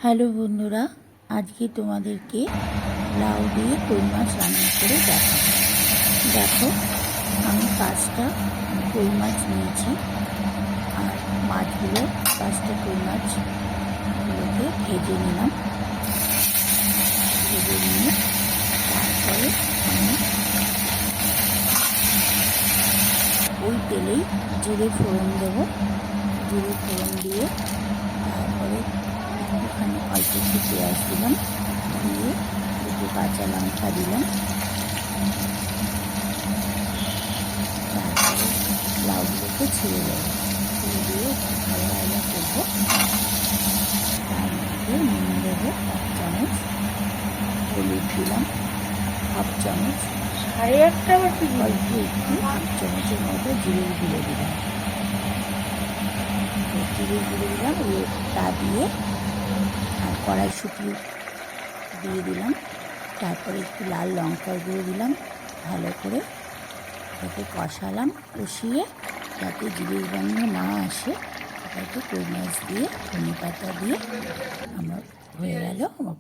Hello বন্ধুরা, আজকে তোমাদেরকে লাউ দিয়ে কই মাছ রান্না করে দেখাবো। দেখো, আমি 5টা কই মাছ নিয়েছি। আর মাছগুলো 5টা কই মাছগুলোকে ভেজে নিলাম। ভেজে নিয়ে তারপরে আমি ওই তেলেই জিরে ফোড়ন দেবো। জিরে ফোড়ন দিয়ে তারপরে একটুখানি অল্প একটু পেঁয়াজ দিলাম, দিয়ে দুটো কাঁচা লঙ্কা দিলাম। তারপরে লাউগুলোকে ছেড়ে দেবো, ছেড়ে দিয়ে একটু ভাজা ভাজা করবো। তার মধ্যে নুন দেবো 1 চামচ, হলুদ দিলাম 1/2 চামচ, অল্প একটু 1 চামচের মতো জিরের গুঁড়ো দিলাম। জিরের গুঁড়ো দিলাম, তা দিয়ে আর কড়াইশুঁটি দিয়ে দিলাম। তারপরে একটু লাল লঙ্কার গুঁড়ো দিলাম। ভালো করে এটাকে কষালাম, কষিয়ে যাতে জিরের গন্ধ না আসে এটাকে কই মাছ দিয়ে ধনে পাতা দিয়ে আমার হয়ে গেল আমার